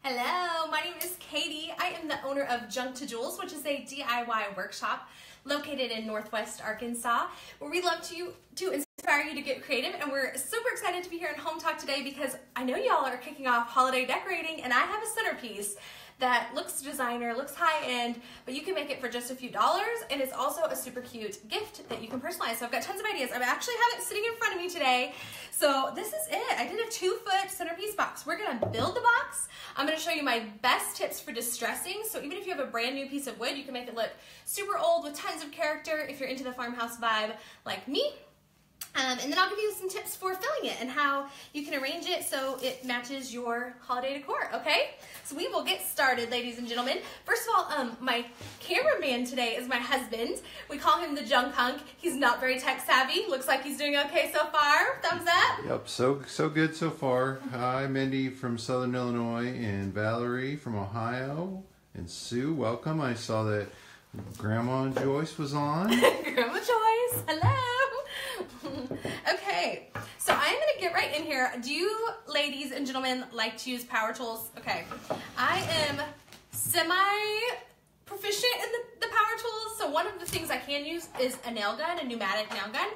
Hello, my name is Katie. I am the owner of Junk to Jewels, which is a DIY workshop located in Northwest Arkansas, where we love to inspire you to get creative. And we're super excited to be here in Hometalk today because I know y'all are kicking off holiday decorating, and I have a centerpiece that looks designer, looks high-end, but you can make it for just a few dollars, and it's also a super cute gift that you can personalize. So I've got tons of ideas. I actually have it sitting in front of me today. So this is it. I did a 2-foot centerpiece box. We're gonna build the box. I'm gonna show you my best tips for distressing. So even if you have a brand new piece of wood, you can make it look super old with tons of character if you're into the farmhouse vibe like me. And then I'll give you some tips for filling it and how you can arrange it so it matches your holiday decor, okay? So we will get started, ladies and gentlemen. First of all, my cameraman today is my husband. We call him the junk hunk. He's not very tech savvy. Looks like he's doing okay so far. Thumbs up. Yep, so good so far. Hi, Mindy from Southern Illinois, and Valerie from Ohio, and Sue, welcome. I saw that Grandma Joyce was on. Grandma Joyce, hello. Okay, so I'm gonna get right in here. Do you ladies and gentlemen like to use power tools? Okay, I am semi-proficient in the power tools, so one of the things I can use is a nail gun, a pneumatic nail gun.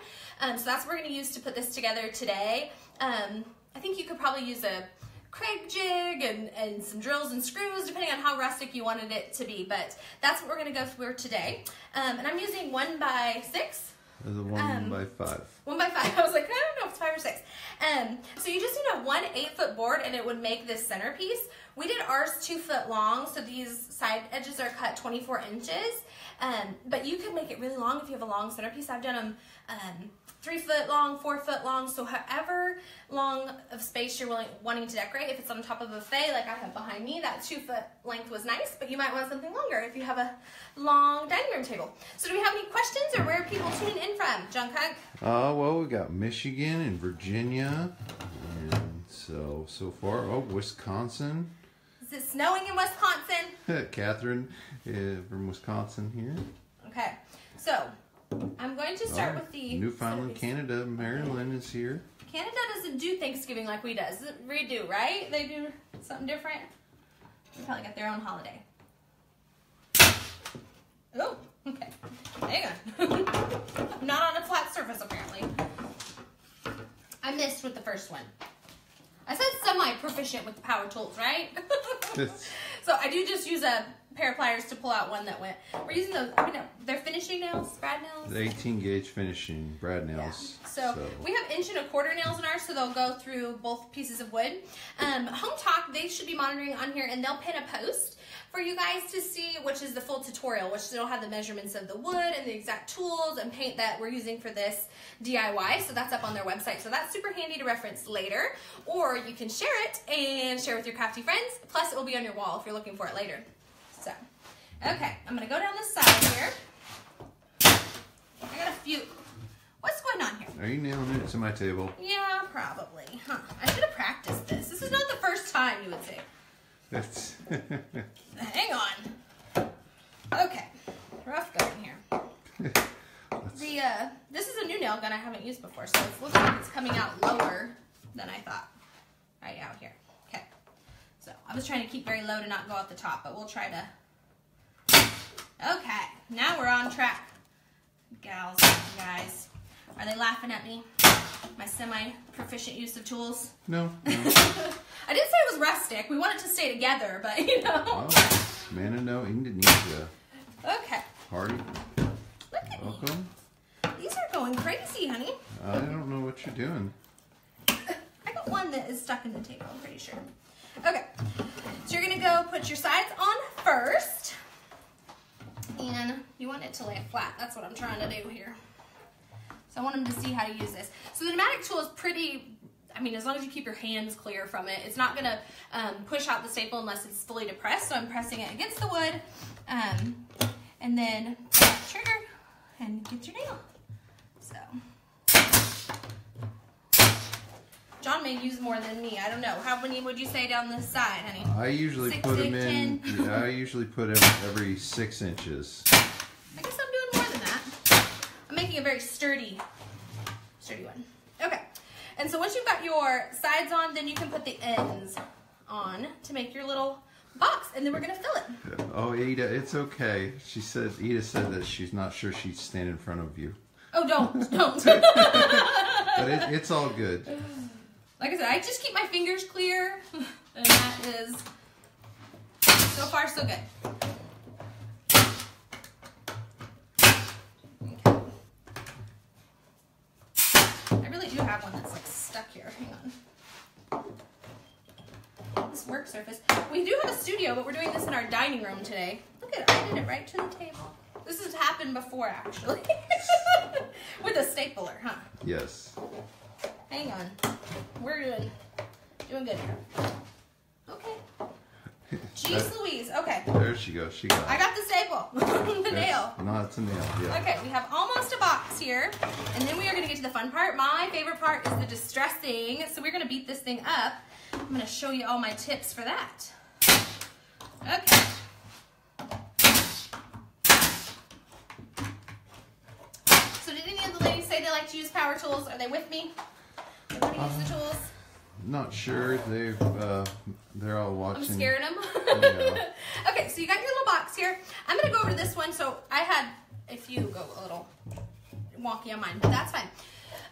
So that's what we're gonna use to put this together today. I think you could probably use a Craig jig and some drills and screws, depending on how rustic you wanted it to be, but that's what we're gonna go for today. And I'm using 1x6. There's a 1x5. 1x5. I was like, I don't know if it's 5 or 6. So you just need a 1 8-foot board, and it would make this centerpiece. We did ours 2 foot long, so these side edges are cut 24 inches. But you could make it really long if you have a long centerpiece. I've done them 3 foot long, 4 foot long, so however long of space you're wanting to decorate. If it's on top of a buffet like I have behind me, that 2 foot length was nice, but you might want something longer if you have a long dining room table. So do we have any questions, or where are people tuning in from, Junk Hunk? Well, we got Michigan and Virginia, and so far, Wisconsin. Is it snowing in Wisconsin? Catherine from Wisconsin here. Okay, so I'm going to start with the Newfoundland, Canada. Maryland is here. Canada doesn't do Thanksgiving like we do, right? They do something different. They probably got their own holiday. Oh, okay. Hang on. I'm not on a flat surface, apparently. I missed with the first one. I said semi-proficient with the power tools, right? So I do just use a pair of pliers to pull out one that went. We're using those, they're finishing nails, brad nails. The 18 gauge finishing brad nails. Yeah. So we have 1 1/4 nails in ours, so they'll go through both pieces of wood. Hometalk, they should be monitoring on here, and they'll pin a post for you guys to see, which is the full tutorial, which they'll have the measurements of the wood and the exact tools and paint that we're using for this DIY. So that's up on their website. So that's super handy to reference later, or you can share it and share with your crafty friends. Plus, it will be on your wall if you're looking for it later. So, okay, I'm gonna go down this side here. I got a few. What's going on here? Are you nailing it to my table? Yeah, probably. Huh? I should have practiced this. This is not the first time, you would say. That's Hang on. Okay, rough going here. This is a new nail gun I haven't used before, so it looks like it's coming out lower than I thought. Right out here. Okay. So I was trying to keep very low to not go out the top, but we'll try to. Okay, now we're on track, gals, guys. Are they laughing at me? My semi-proficient use of tools? No. I did say it was rustic. We want it to stay together, but you know. Oh, Manano, Indonesia. Okay. Party. Look at Welcome. me. These are going crazy, honey. I don't know what you're doing. I got one that is stuck in the table, I'm pretty sure. Okay. So you're going to go put your sides on first. And you want it to lay flat. That's what I'm trying to do here. So I want them to see how to use this. So the pneumatic tool is pretty, as long as you keep your hands clear from it, it's not going to push out the staple unless it's fully depressed. So I'm pressing it against the wood. And then pull that trigger and get your nail. So John may use more than me. I don't know. How many would you say down this side, honey? I usually put them in. I usually put them every 6 inches. I guess I'm doing more than that. I'm making a very sturdy one. Okay. And so once you've got your sides on, then you can put the ends on to to make your little box, and then we're gonna fill it. Oh, Ada, it's okay. Eda said that she's not sure she'd stand in front of you. Oh, don't. But it's all good. Like I said, I just keep my fingers clear, and that is, so far so good. Okay. I really do have one that's like stuck here. Hang on. This work surface. We do have a studio, but we're doing this in our dining room today. Look at it, I did it right to the table. This has happened before, actually. With a stapler, huh? Yes. Hang on. We're doing good here. Okay. Jeez Louise. Okay. There she goes. She got it. I got the staple. The nail. No, it's a nail. Yeah. Okay, we have almost a box here. And then we are going to get to the fun part. My favorite part is the distressing. So we're going to beat this thing up. I'm going to show you all my tips for that. Okay. So did any of the ladies say they like to use power tools? Are they with me? They want to use the tools? Not sure. They're all watching. I'm scaring them. Yeah. Okay, so you got your little box here. I'm going to go over to this one. So I had a few go a little wonky on mine, but that's fine.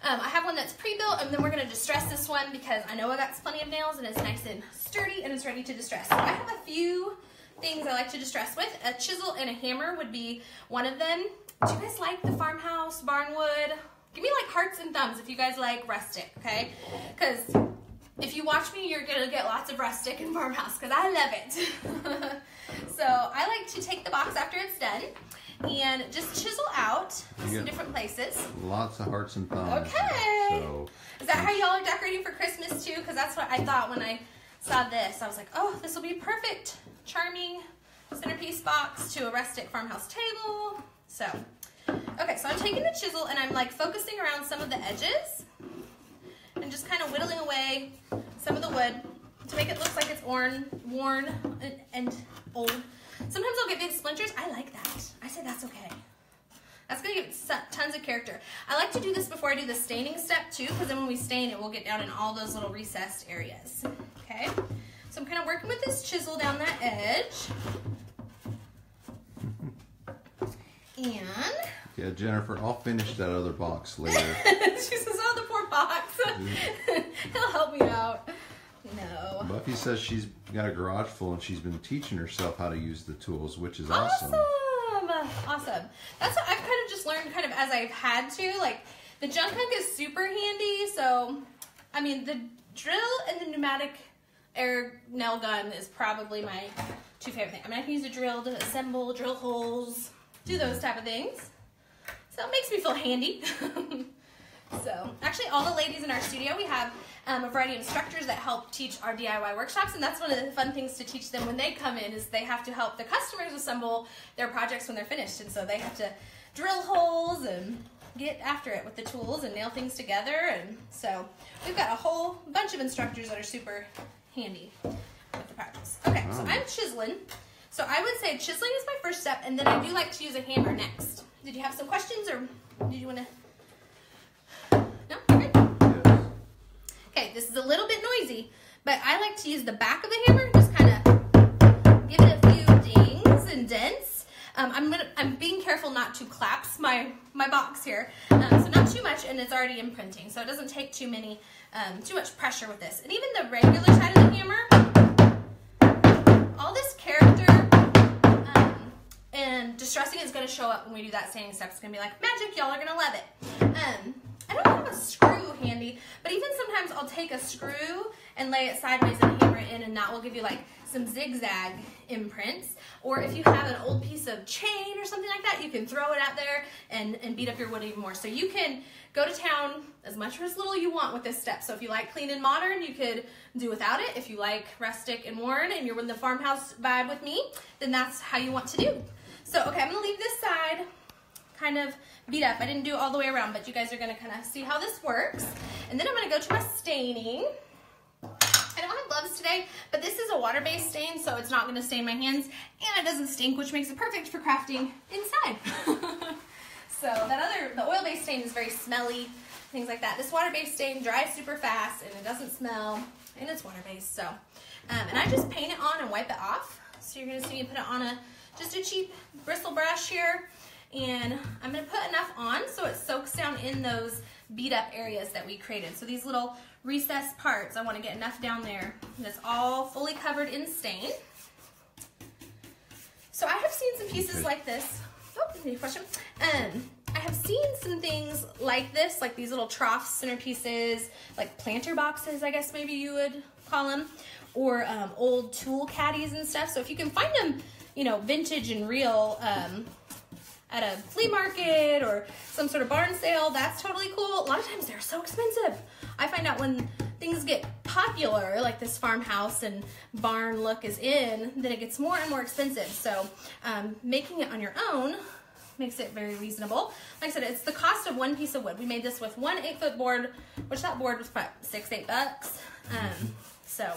I have one that's pre-built, and then we're going to distress this one because I know I got plenty of nails, and it's nice and sturdy, and it's ready to distress. So I have a few things I like to distress with. A chisel and a hammer would be one of them. Do you guys like the farmhouse, barnwood? Give me like hearts and thumbs if you guys like rustic, okay? Because if you watch me, you're going to get lots of rustic and farmhouse because I love it. So I like to take the box after it's done and just chisel out some different places. Lots of hearts and thumbs. Okay. So, is that how y'all are decorating for Christmas too? Because that's what I thought when I saw this. I was like, oh, this will be perfect. Charming centerpiece box to a rustic farmhouse table. So, okay, so I'm taking the chisel and I'm like focusing around some of the edges and just kind of whittling away some of the wood to make it look like it's worn and old. Sometimes I'll get big splinters. I like that. I say that's okay. That's going to give it tons of character. I like to do this before I do the staining step too, because then when we stain it, we'll get down in all those little recessed areas. Okay? So I'm kind of working with this chisel down that edge. And yeah, Jennifer, I'll finish that other box later. she says, oh, the poor box. He'll help me out. No. Buffy says she's got a garage full and she's been teaching herself how to use the tools, which is awesome. Awesome. That's what I've kind of just learned kind of as I've had to. Like, the junk hook is super handy. So, I mean, the drill and the pneumatic air nail gun is probably my two favorite things. I mean, I can use a drill to assemble, drill holes, do those type of things. So it makes me feel handy. So actually all the ladies in our studio, we have a variety of instructors that help teach our DIY workshops, and that's one of the fun things to teach them when they come in is they have to help the customers assemble their projects when they're finished, and so they have to drill holes and get after it with the tools and nail things together, and so we've got a whole bunch of instructors that are super handy with the projects. Okay, so I'm chiseling. So I would say chiseling is my first step, and then I do like to use a hammer next. Did you have some questions, or did you want to? No? Okay. Yes. Okay, this is a little bit noisy, but I like to use the back of the hammer, just kind of give it a few dings and dents. I'm being careful not to collapse my box here, so not too much, and it's already imprinting, so it doesn't take too much pressure with this. And even the regular side of the hammer, all this character and distressing is going to show up when we do that staining step. It's going to be like magic. Y'all are going to love it. I don't have a screw handy, but even sometimes I'll take a screw and lay it sideways and hammer it in, and that will give you like some zigzag imprints. Or if you have an old piece of chain or something like that, you can throw it out there and beat up your wood even more. So you can go to town as much or as little you want with this step. So if you like clean and modern, you could do without it. If you like rustic and worn and you're in the farmhouse vibe with me, then that's how you want to do. So, okay, I'm going to leave this side kind of beat up. I didn't do it all the way around, but you guys are going to kind of see how this works. And then I'm going to go to my staining. I don't have gloves today, but this is a water-based stain, so it's not going to stain my hands, and it doesn't stink, which makes it perfect for crafting inside. So the oil-based stain is very smelly, things like that. This water-based stain dries super fast, and it doesn't smell, and it's water-based. So And I just paint it on and wipe it off. So you're gonna see me put it on just a cheap bristle brush here. And I'm gonna put enough on so it soaks down in those beat up areas that we created. So these little recessed parts, I wanna get enough down there that's all fully covered in stain. So I have seen some pieces like this. Oh, any question? I have seen some things like this, like these little trough centerpieces, like planter boxes, I guess maybe you would call them, or old tool caddies and stuff. So if you can find them, you know, vintage and real at a flea market or some sort of barn sale, that's totally cool. A lot of times they're so expensive. I find out when things get popular, like this farmhouse and barn look is in, then it gets more and more expensive. So making it on your own makes it very reasonable. Like I said, it's the cost of one piece of wood. We made this with one 8-foot board, which that board was about $6-8. So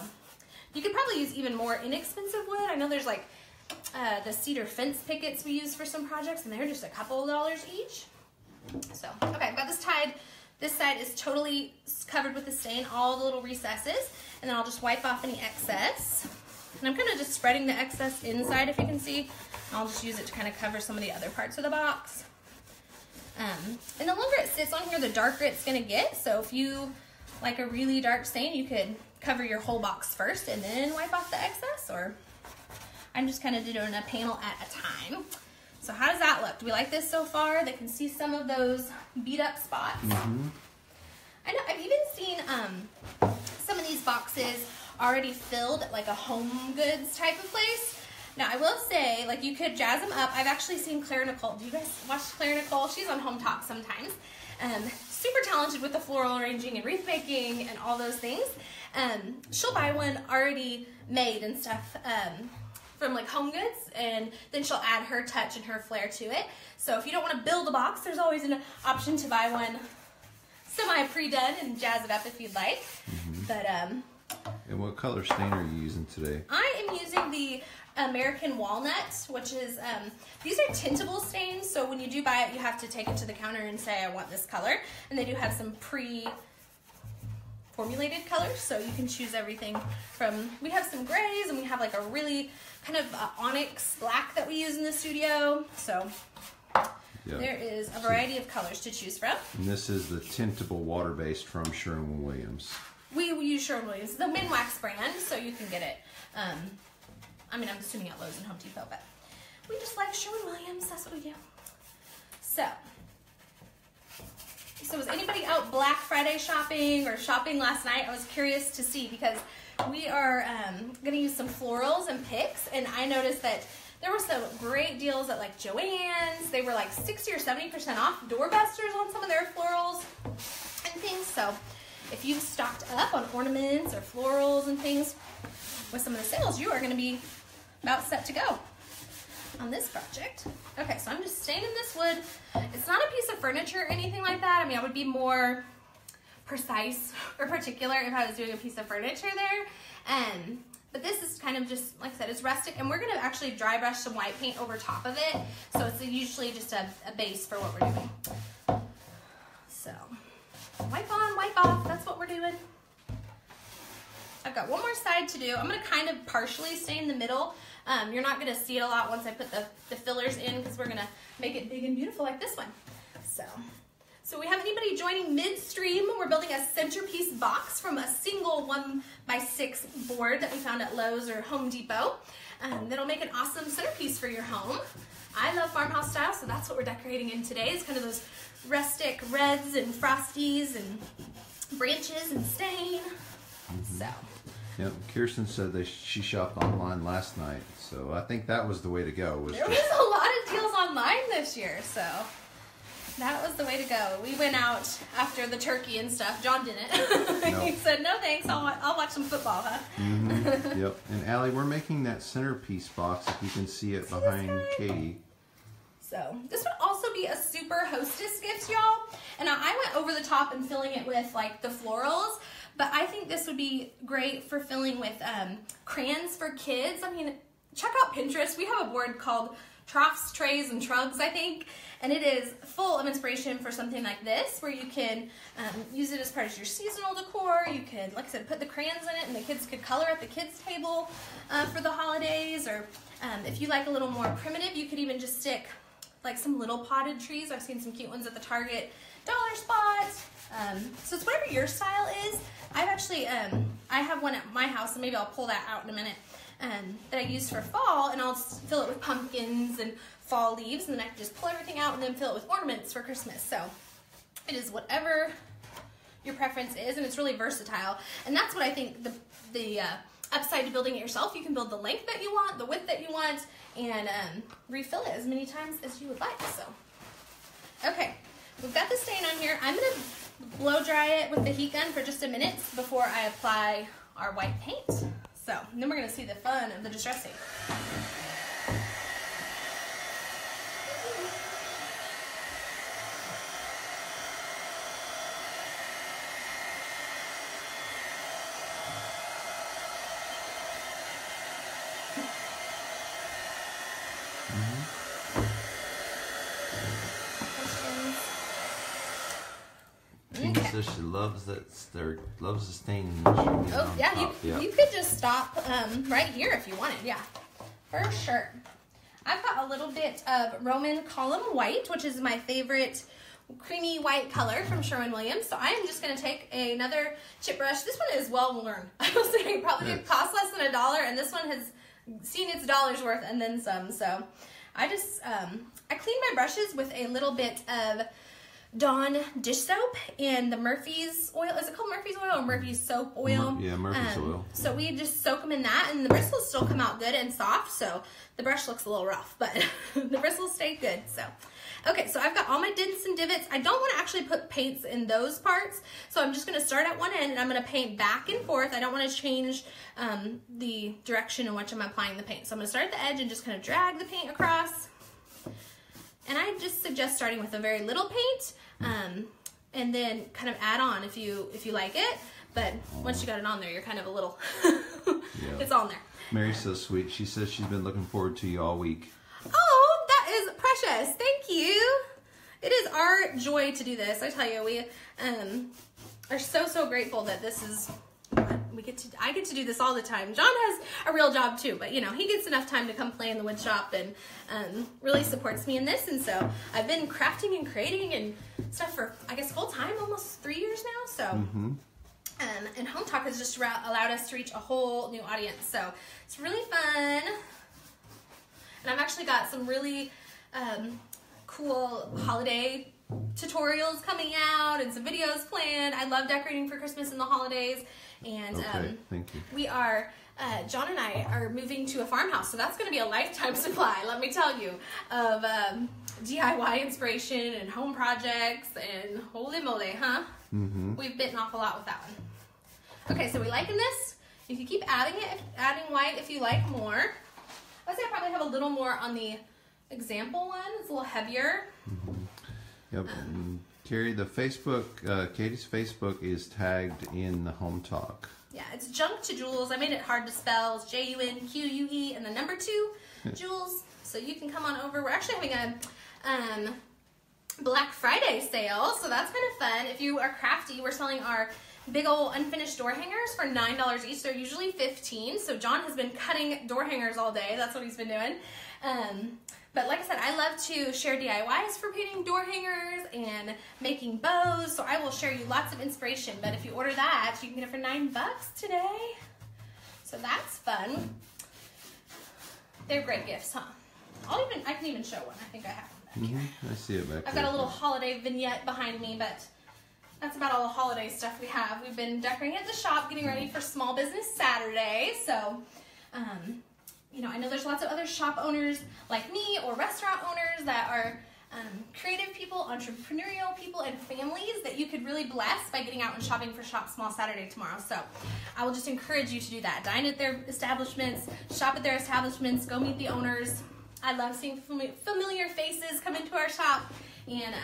you could probably use even more inexpensive wood. I know there's like the cedar fence pickets we use for some projects, and they're just a couple of dollars each. So, okay, I've got this tied. This side is totally covered with the stain, all the little recesses, and then I'll just wipe off any excess. And I'm kind of just spreading the excess inside, if you can see. I'll just use it to kind of cover some of the other parts of the box. And the longer it sits on here, the darker it's going to get. So if you like a really dark stain, you could cover your whole box first and then wipe off the excess, or I'm just kind of doing a panel at a time. So how does that look? Do we like this so far? They can see some of those beat up spots. I know, I've even seen some of these boxes already filled at like a home goods type of place. Now I will say, like, you could jazz them up. I've actually seen Claire Nicole. Do you guys watch Claire Nicole? She's on Hometalk sometimes. Super talented with the floral arranging and wreath making and all those things. She'll buy one already made and stuff from like Home Goods, and then she'll add her touch and her flair to it. So if you don't want to build a box, there's always an option to buy one semi pre-done and jazz it up if you'd like. But and what color stain are you using today? I am using the American Walnut, which is these are tintable stains, so when you do buy it, you have to take it to the counter and say, I want this color, and they do have some pre-formulated colors, so you can choose everything from, we have some grays, and we have like a really kind of onyx black that we use in the studio, so there is a variety of colors to choose from. And this is the tintable water-based from Sherwin-Williams. We use Sherwin-Williams, the Minwax brand, so you can get it. I mean, I'm assuming at Lowe's and Home Depot, but we just like Sherwin-Williams. That's what we do. So was anybody out Black Friday shopping or shopping last night? I was curious to see, because we are going to use some florals and picks, and I noticed that there were some great deals at like Joann's. They were like 60 or 70% off doorbusters on some of their florals and things. So if you've stocked up on ornaments or florals and things with some of the sales, you are going to be about set to go on this project. Okay, so I'm just staining this wood. It's not a piece of furniture or anything like that. I mean, I would be more precise or particular if I was doing a piece of furniture there. But this is kind of just, like I said, it's rustic, and we're going to actually dry brush some white paint over top of it. So it's usually just a base for what we're doing. So wipe on, wipe off, that's what we're doing. I've got one more side to do. I'm going to kind of partially stain the middle. You're not going to see it a lot once I put the fillers in, because we're going to make it big and beautiful like this one. So we have anybody joining midstream. We're building a centerpiece box from a single 1x6 board that we found at Lowe's or Home Depot. That'll make an awesome centerpiece for your home. I love farmhouse style, so that's what we're decorating in today. It's kind of those rustic reds and frosties and branches and stain. So. Yep, Kirsten said she shopped online last night, so I think that was the way to go. There was a lot of deals online this year, so that was the way to go. We went out after the turkey and stuff. John didn't. Nope. He said, no thanks, I'll watch some football, huh? Yep, and Allie, we're making that centerpiece box, if you can see it behind Katie. So this would also be a super hostess gift, y'all. And I went over the top and filling it with like the florals, but I think this would be great for filling with crayons for kids. I mean, check out Pinterest. We have a board called troughs, trays, and trugs, I think. And it is full of inspiration for something like this, where you can use it as part of your seasonal decor. You could, like I said, put the crayons in it, and the kids could color at the kids' table for the holidays. Or if you like a little more primitive, you could even just stick like some little potted trees. I've seen some cute ones at the Target dollar spot. So it's whatever your style is. I've actually, I have one at my house, and maybe I'll pull that out in a minute, that I use for fall, and I'll just fill it with pumpkins and fall leaves, and then I can just pull everything out and then fill it with ornaments for Christmas. So it is whatever your preference is, and it's really versatile. And that's what I think the upside to building it yourself. You can build the length that you want, the width that you want, and refill it as many times as you would like. So, okay, we've got the stain on here. I'm gonna blow dry it with the heat gun for just a minute before I apply our white paint. So, and then we're gonna see the fun of the distressing. Tina says she loves loves the stain. Oh yeah, you could just stop right here if you wanted. Yeah, for sure. I've got a little bit of Roman column white, which is my favorite creamy white color from Sherwin-Williams. So I am just going to take another chip brush. This one is well worn. I was saying it probably did cost less than $1, and this one has seen its dollar's worth and then some. So I just I clean my brushes with a little bit of Dawn dish soap and the Murphy's oil. Is it called Murphy's oil or Murphy's soap oil? Yeah, Murphy's oil. So we just soak them in that, and the bristles still come out good and soft. So the brush looks a little rough, but the bristles stay good. So okay, so I've got all my dents and divots. I don't want to actually put paints in those parts, so I'm just going to start at one end and I'm going to paint back and forth. I don't want to change the direction in which I'm applying the paint. So I'm going to start at the edge and just kind of drag the paint across. And I just suggest starting with a very little paint, and then kind of add on if you like it. But once you got it on there, you're kind of a little, it's on there. Mary's so sweet. She says she's been looking forward to you all week. Oh, that is precious. Thank you. It is our joy to do this. I tell you, we are so grateful that this is. I get to do this all the time. John has a real job too, but you know, he gets enough time to come play in the wood shop and really supports me in this. And so I've been crafting and creating and stuff for, I guess, full time, almost 3 years now. So, and Hometalk has just allowed us to reach a whole new audience. So it's really fun. And I've actually got some really cool holiday tutorials coming out and some videos planned. I love decorating for Christmas and the holidays. And thank you. We are, John and I are moving to a farmhouse, so that's going to be a lifetime supply, let me tell you, of DIY inspiration and home projects, and holy moly, huh? We've bitten off a lot with that one. Okay, so we liking this. You can keep adding white if you like more. I'd say I probably have a little more on the example one. It's a little heavier. Yep. Carrie, the Facebook, Katie's Facebook is tagged in the Hometalk. Yeah, it's Junk to Jewels. I made it hard to spell. It's JUNQUE and the number 2 Jewels. So you can come on over. We're actually having a Black Friday sale, so that's kind of fun. If you are crafty, we're selling our big old unfinished door hangers for $9 each. They're usually $15. So John has been cutting door hangers all day. That's what he's been doing. But like I said, I love to share DIYs for painting door hangers and making bows, so I will share you lots of inspiration. But if you order that, you can get it for $9 today. So that's fun. They're great gifts, huh? I can even show one. I think I have one back here. I see it back there. I've got a little holiday vignette behind me, but that's about all the holiday stuff we have. We've been decorating at the shop, getting ready for Small Business Saturday. So, you know, I know there's lots of other shop owners like me or restaurant owners that are creative people, entrepreneurial people, and families that you could really bless by getting out and shopping for Shop Small Saturday tomorrow. So I will just encourage you to do that. Dine at their establishments, shop at their establishments, go meet the owners. I love seeing familiar faces come into our shop, and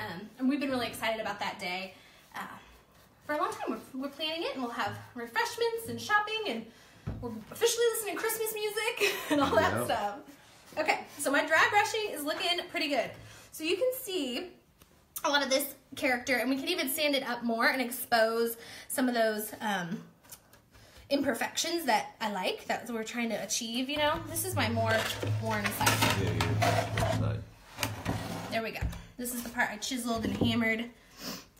we've been really excited about that day. For a long time, we're planning it, and we'll have refreshments and shopping, and we're officially listening to Christmas music and all that stuff. Okay, So my dry brushing is looking pretty good. So you can see a lot of this character, and we can even sand it up more and expose some of those imperfections that I like, that we're trying to achieve, you know. This is my more worn side. Yeah. There we go. This is the part I chiseled and hammered.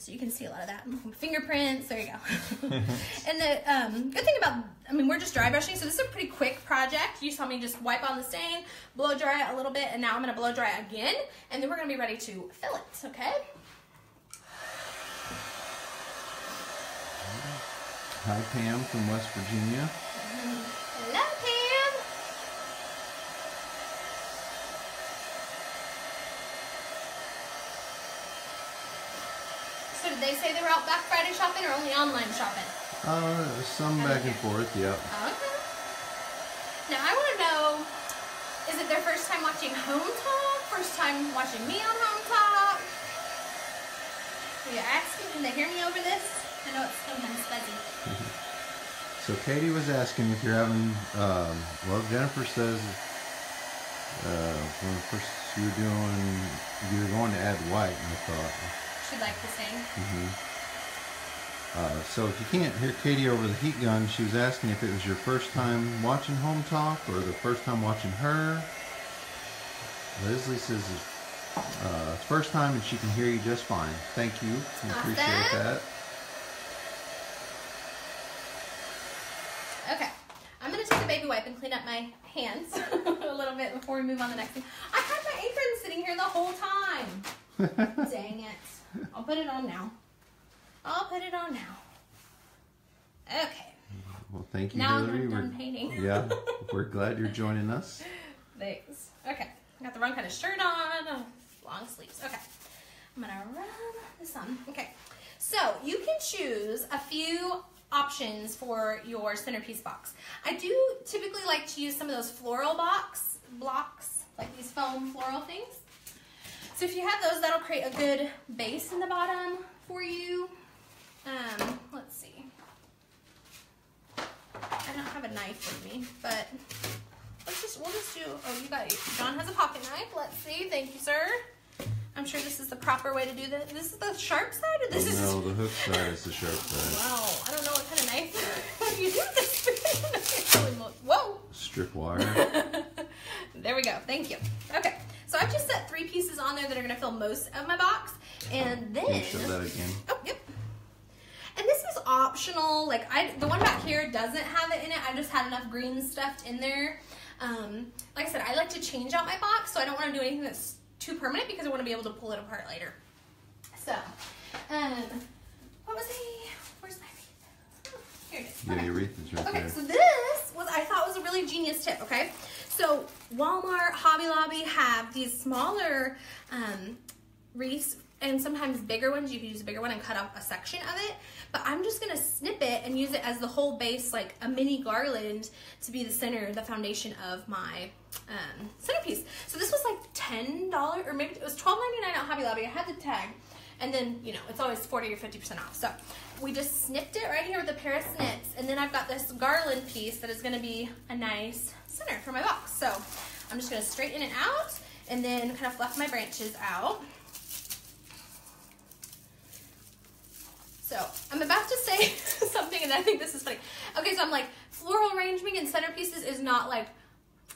So you can see a lot of that. Fingerprints, there you go. And the good thing about, I mean, we're just dry brushing, so this is a pretty quick project. You saw me just wipe on the stain, blow dry it a little bit, and now I'm gonna blow dry again, and then we're gonna be ready to fill it, okay? Hi, Pam from West Virginia. Hello, Pam. So did they say they were out Black Friday shopping or only online shopping? Some back and forth, yep. Okay. Now I want to know, is it their first time watching Hometalk? First time watching me on Hometalk? Are you asking? Can they hear me over this? I know it's sometimes fuzzy. So Katie was asking if you're having, well, Jennifer says when first you were going to add white, and I thought. She'd like to sing. So if you can't hear Katie over the heat gun, she was asking if it was your first time watching Home Talk or the first time watching her. Leslie says it's first time and she can hear you just fine. Thank you. We appreciate that. Okay, I'm going to take a baby wipe and clean up my hands a little bit before we move on to the next thing. I had my apron sitting here the whole time. Dang it. I'll put it on now. I'll put it on now. Okay. Well, thank you, now Hillary. I'm done painting. Yeah, we're glad you're joining us. Thanks. Okay, I got the wrong kind of shirt on. Long sleeves. Okay, I'm going to rub this on. Okay, so you can choose a few options for your centerpiece box. I do typically like to use some of those floral blocks, like these foam floral things. So if you have those, that'll create a good base in the bottom for you. Let's see. I don't have a knife with me, but we'll just do, John has a pocket knife. Let's see. Thank you, sir. I'm sure this is the proper way to do this. This is the sharp side, or this is... No, the hook side is the sharp side. Wow, I don't know what kind of knife you do this. Whoa! Strip wire. There we go. Thank you. Okay, so I've just set 3 pieces on there that are going to fill most of my box, and then... Can you show that again? Oh, yep. And this is optional. Like the one back here doesn't have it in it. I just had enough green stuffed in there. Like I said, I like to change out my box, so I don't want to do anything that's too permanent because I want to be able to pull it apart later. So, where's my wreath? Oh, here it is. Yeah, okay. your wreath is right there. Okay, so this I thought was a really genius tip, okay? So Walmart, Hobby Lobby have these smaller wreaths, and sometimes bigger ones. You can use a bigger one and cut off a section of it. But I'm just going to snip it and use it as the whole base, like a mini garland, to be the center, the foundation of my centerpiece. So this was like $10, or maybe it was $12.99 at Hobby Lobby. I had the tag. And then, you know, it's always 40 or 50% off. So we just snipped it right here with a pair of snips. And then I've got this garland piece that is going to be a nice center for my box. So I'm just going to straighten it out and then kind of fluff my branches out. So I'm about to say something, and I think this is funny. Okay, so I'm like, floral arrangement and centerpieces is not like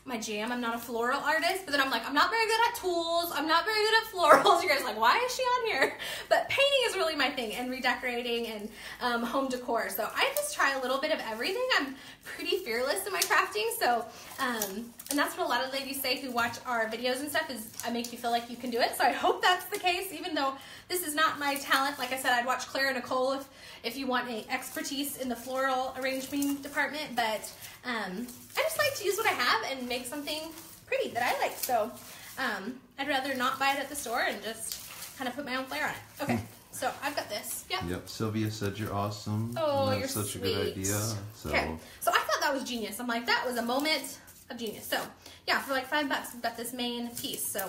my jam. I'm not a floral artist, but then I'm like, I'm not very good at tools. I'm not very good at florals. You guys are like, why is she on here? But painting is really my thing, and redecorating and home decor. So I just try a little bit of everything. I'm pretty fearless in my crafting. So, and that's what a lot of ladies say who watch our videos and stuff, is I make you feel like you can do it. So I hope that's the case, even though this is not my talent. Like I said, I'd watch Claire and Nicole if you want a expertise in the floral arranging department. But I just like to use what I have and make something pretty that I like. So I'd rather not buy it at the store and just kind of put my own flair on it. Okay, so I've got this. Yep, Sylvia said you're awesome. Oh, that's you're such sweet. a good idea. So. Okay, so I thought that was genius. I'm like, that was a moment of genius. So yeah, for like $5, we've got this main piece. So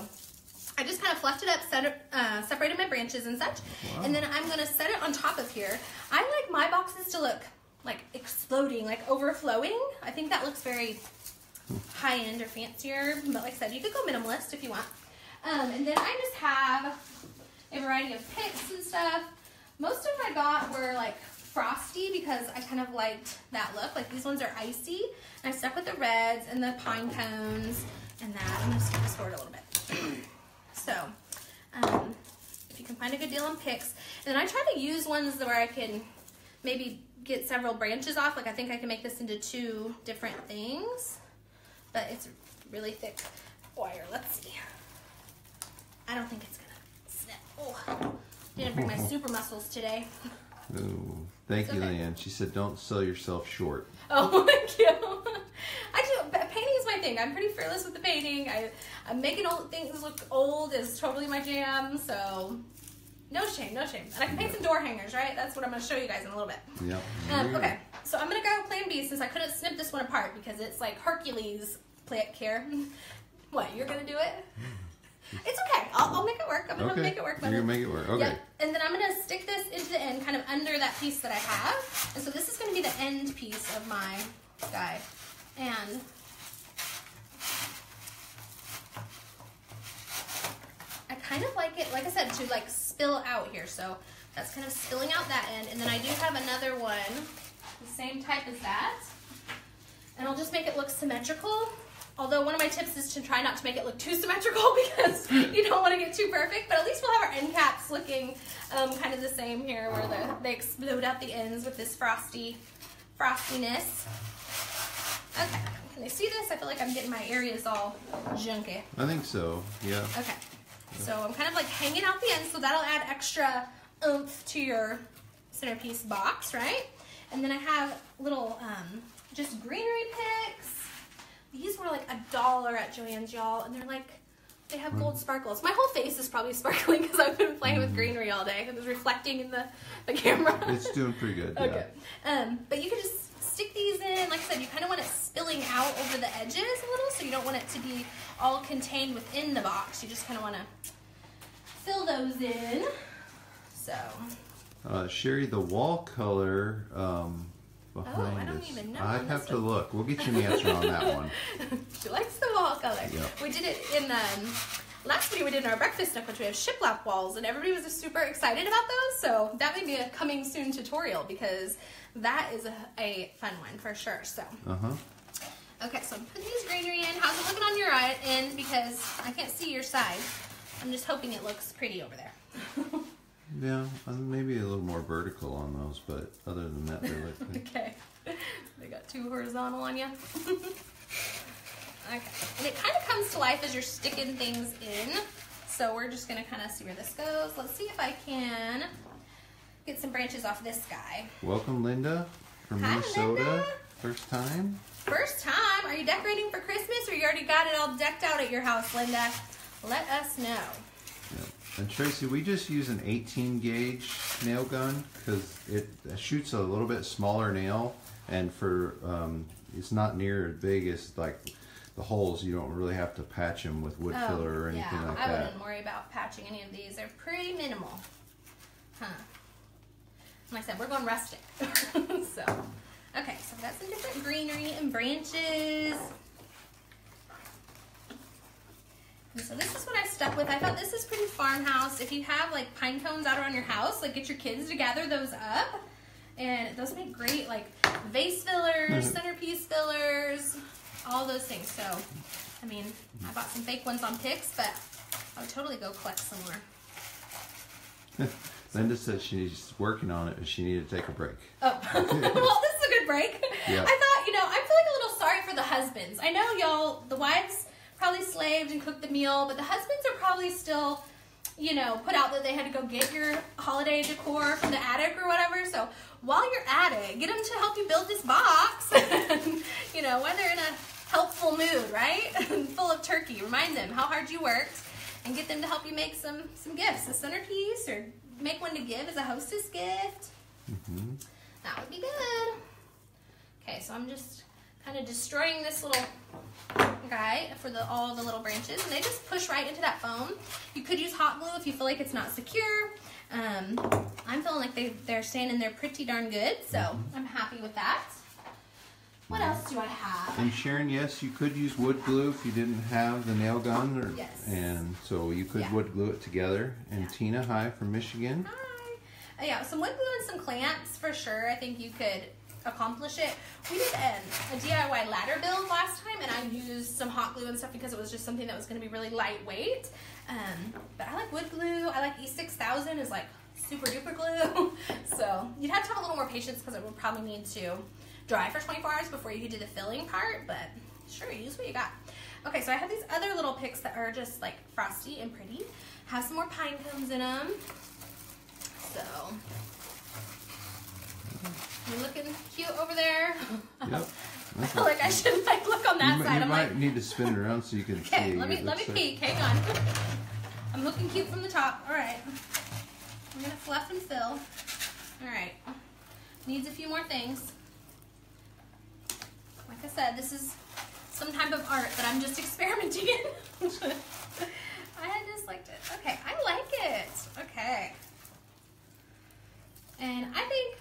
I just kind of fluffed it up, separated my branches and such. Wow. And then I'm going to set it on top of here. I like my boxes to look like exploding, like overflowing. I think that looks very high-end or fancier. But like I said, you could go minimalist if you want. And then I just have a variety of picks and stuff. Most of them I got were like frosty because I kind of liked that look. Like these ones are icy. And I stuck with the reds and the pine cones and that. I'm going to skip this forward a little bit. So, if you can find a good deal on picks. And then I try to use ones where I can maybe get several branches off. Like I think I can make this into 2 different things. But it's really thick wire. Let's see. I don't think it's going to snip. Oh, didn't bring my super muscles today. Ooh, thank you, Leanne. She said, don't sell yourself short. Oh, thank you. Painting is my thing. I'm pretty fearless with the painting. I'm making old things look old is totally my jam, so no shame, no shame. And I can paint some door hangers, right? That's what I'm going to show you guys in a little bit. Yep. Okay, so I'm going to go plan B since I couldn't snip this one apart because it's like Hercules plant care. What, you're going to do it? It's okay. I'll make it work. I'm going to make it work. You're going to make it work. Okay. Yep. And then I'm going to stick this into the end, kind of under that piece that I have. And so this is going to be the end piece of my guy. And I kind of like it, like I said, to like spill out here. So that's kind of spilling out that end. And then I do have another one, the same type as that. And I'll just make it look symmetrical. Although one of my tips is to try not to make it look too symmetrical because you don't want to get too perfect. But at least we'll have our end caps looking kind of the same here where they explode out the ends with this frostiness. Okay, can you see this? I feel like I'm getting my areas all junky. I think so, yeah. Okay, so I'm kind of like hanging out the ends, so that'll add extra oomph to your centerpiece box, right? And then I have little just greenery picks. These were like $1 at Joann's, y'all, and they're like, they have gold sparkles. My whole face is probably sparkling because I've been playing with greenery all day. It was reflecting in the camera. It's doing pretty good, yeah. Okay. But you can just stick these in. Like I said, you kind of want it spilling out over the edges a little, so you don't want it to be all contained within the box. You just kind of want to fill those in. So. Sherry, the wall color behind I don't us. even know. I'd have to look. We'll get you an answer on that one. She likes the wall color. Yep. We did it in last video. We did in our breakfast nook, which we have shiplap walls, and everybody was just super excited about those. So that may be a coming soon tutorial because that is a fun one for sure. So. Okay, so I'm putting these greenery in. How's it looking on your end? Because I can't see your side. I'm just hoping it looks pretty over there. Yeah, maybe a little more vertical on those, but other than that, they look good. Okay. They got too horizontal on you. Okay. And it kind of comes to life as you're sticking things in. So we're just going to kind of see where this goes. Let's see if I can get some branches off this guy. Welcome, Linda, from Minnesota. Linda. First time? First time? Are you decorating for Christmas or you already got it all decked out at your house, Linda? Let us know. Yep. And Tracy, we just use an 18 gauge nail gun because it shoots a little bit smaller nail, and for it's not near as big as like the holes. You don't really have to patch them with wood filler or anything like that. I wouldn't worry about patching any of these. They're pretty minimal. Huh. Like I said, we're going rustic. So, okay, so I've got some different greenery and branches. And so this is what I stuck with. I thought this is pretty farmhouse. If you have like pine cones out around your house, like get your kids to gather those up. And those make great like vase fillers, centerpiece fillers, all those things. So, I mean, I bought some fake ones on Pix, but I would totally go collect some more. Linda said she's working on it, but she needed to take a break. Oh, well, this is a good break. Yep. I thought, I feel like a little sorry for the husbands. I know y'all, the wives probably slaved and cooked the meal, but the husbands are probably still, put out that they had to go get your holiday decor from the attic or whatever. So while you're at it, get them to help you build this box. And, when they're in a helpful mood, right? Full of turkey, remind them how hard you worked and get them to help you make some gifts, a centerpiece, or make one to give as a hostess gift. Mm-hmm. That would be good. Okay, so I'm just kind of destroying this little guy for all the little branches, and they just push right into that foam. You could use hot glue if you feel like it's not secure. I'm feeling like they're staying in there pretty darn good, so I'm happy with that. What else do I have? And Sharon, yes, you could use wood glue if you didn't have the nail gun. Or, yes. And so you could wood glue it together. And Tina, hi from Michigan. Hi. Yeah, some wood glue and some clamps for sure. I think you could accomplish it. We did a DIY ladder build last time, and I used some hot glue and stuff because it was just something that was going to be really lightweight. But I like wood glue. I like E6000 is like super duper glue. So you'd have to have a little more patience because it would probably need to dry for 24 hours before you could do the filling part, but sure, use what you got. Okay, so I have these other little picks that are just like frosty and pretty. Have some more pine cones in them. So, you looking cute over there? Yep. I feel like I should like look on that side. You might need to spin it around so you can see. Okay, let me peek. Hang on. I'm looking cute from the top. All right. I'm gonna fluff and fill. All right. Needs a few more things. Like I said, this is some type of art that I'm just experimenting in. I just liked it. Okay, I like it. Okay. And I think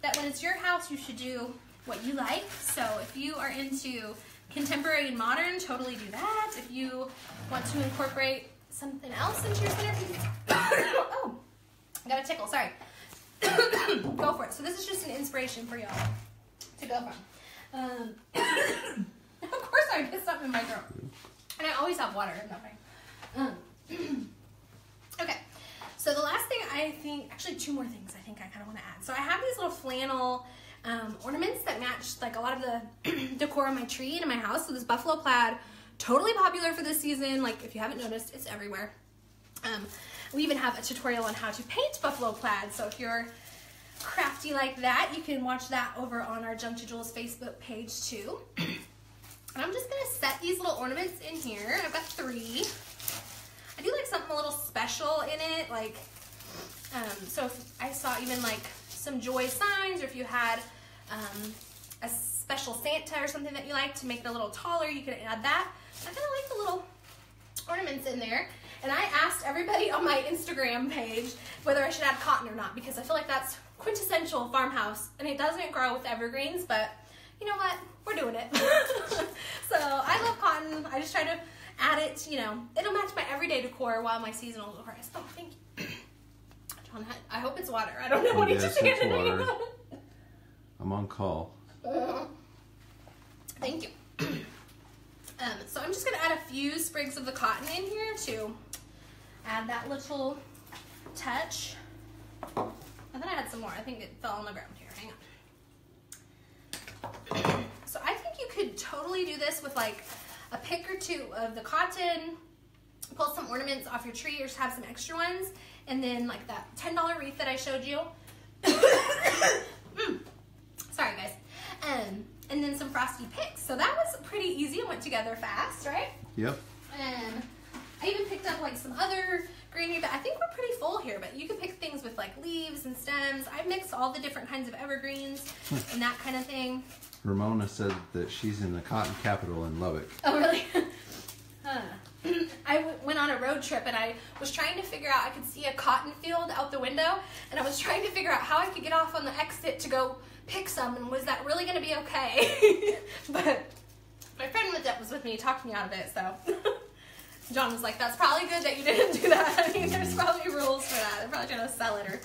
that when it's your house, you should do what you like. So if you are into contemporary and modern, totally do that. If you want to incorporate something else into your centerpiece, oh, I got a tickle, sorry. Go for it. So this is just an inspiration for y'all to go from. Of course I get something in my throat. And I always have water in my thing. Okay. So the last thing I think, actually 2 more things I think I kind of want to add. So I have these little flannel ornaments that match like a lot of the decor on my tree and in my house. So this buffalo plaid, totally popular for this season. Like if you haven't noticed, it's everywhere. We even have a tutorial on how to paint buffalo plaid. So if you're crafty like that, you can watch that over on our Junk to Jewels Facebook page too. And I'm just gonna set these little ornaments in here. I've got 3. I do like something a little special in it, like, so if I saw even like some joy signs, or if you had a special Santa or something that you like to make it a little taller, you could add that. I kind of like the little ornaments in there. And I asked everybody on my Instagram page whether I should add cotton or not, because I feel like that's quintessential farmhouse, and it doesn't grow with evergreens, but you know what? We're doing it. So I love cotton. I just try to add it, you know, it'll match my everyday decor while my seasonal decor is. Oh, thank you. John, I hope it's water. I don't know what he just handed me. I'm on call. Thank you. So I'm just going to add a few sprigs of the cotton in here to add that little touch. And then I had some more. I think it fell on the ground here. Hang on. So I think you could totally do this with like a pick or 2 of the cotton, pull some ornaments off your tree, or just have some extra ones, and then like that $10 wreath that I showed you. Sorry guys. And then some frosty picks. So that was pretty easy and went together fast, right? Yep. And I even picked up like some other greenery, but I think we're pretty full here, but you can pick things with like leaves and stems. I mixed all the different kinds of evergreens and that kind of thing. Ramona said that she's in the cotton capital in Lubbock. Oh, really? I went on a road trip and I was trying to figure out, I could see a cotton field out the window, and I was trying to figure out how I could get off on the exit to go pick some, and was that really going to be okay? But my friend that was with me talked me out of it, so John was like, that's probably good that you didn't do that. I mean, there's probably rules for that. They're probably trying to sell it or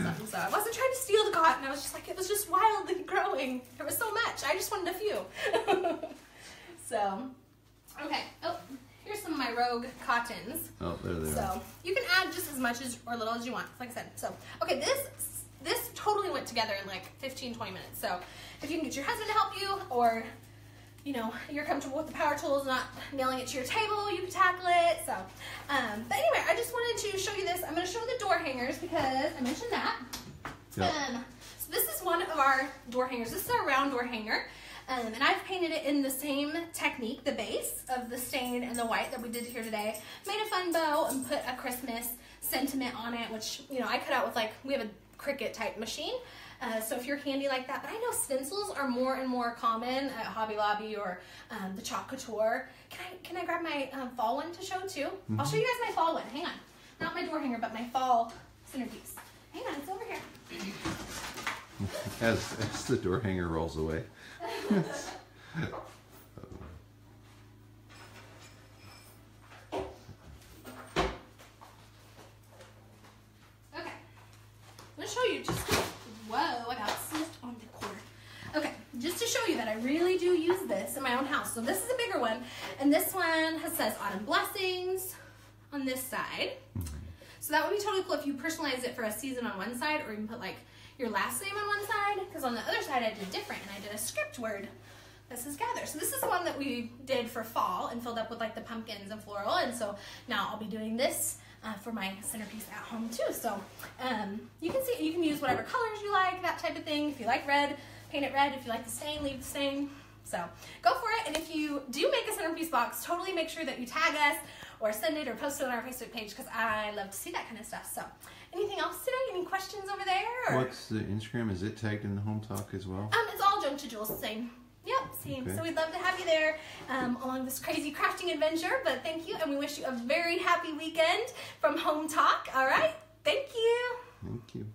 something. So I wasn't trying to steal the cotton. I was just like, it was just wildly growing. There was so much. I just wanted a few. So, okay. Oh, here's some of my rogue cottons. Oh, there they are. So you can add just as much as or little as you want, like I said. So, okay, this totally went together in like 15, 20 minutes. So if you can get your husband to help you, or you know, you're comfortable with the power tools, not nailing it to your table, you can tackle it. So, but anyway, I just wanted to show you this. I'm going to show the door hangers because I mentioned that. Yep. So this is one of our door hangers. This is our round door hanger. And I've painted it in the same technique, the base of the stain and the white that we did here today. Made a fun bow and put a Christmas sentiment on it, which, you know, I cut out with like, we have a Cricut type machine. So if you're handy like that, but I know stencils are more and more common at Hobby Lobby or the Chalk Couture. Can I grab my fall one to show too? I'll show you guys my fall one. Hang on. Not my door hanger, but my fall centerpiece. Hang on, it's over here. As the door hanger rolls away. Okay. I'm going to show you just... Whoa, I got slipped on the cord. Okay, just to show you that I really do use this in my own house. So this is a bigger one, and this one says Autumn Blessings on this side. So that would be totally cool if you personalize it for a season on one side, or even put like your last name on one side, because on the other side I did different, and I did a script word that says gather. So this is the one that we did for fall and filled up with like the pumpkins and floral, and so now I'll be doing this for my centerpiece at home too. So you can see, you can use whatever colors you like, that type of thing. If you like red, paint it red. If you like the stain, leave the stain. So go for it. And if you do make a centerpiece box, totally make sure that you tag us or send it or post it on our Facebook page, because I love to see that kind of stuff. So anything else today? Any questions over there? Or? What's the Instagram? Is it tagged in the Hometalk as well? It's all Junk to Jules, same. Yep, same. Okay. So we'd love to have you there along this crazy crafting adventure. But thank you, and we wish you a very happy weekend from Hometalk. All right? Thank you. Thank you.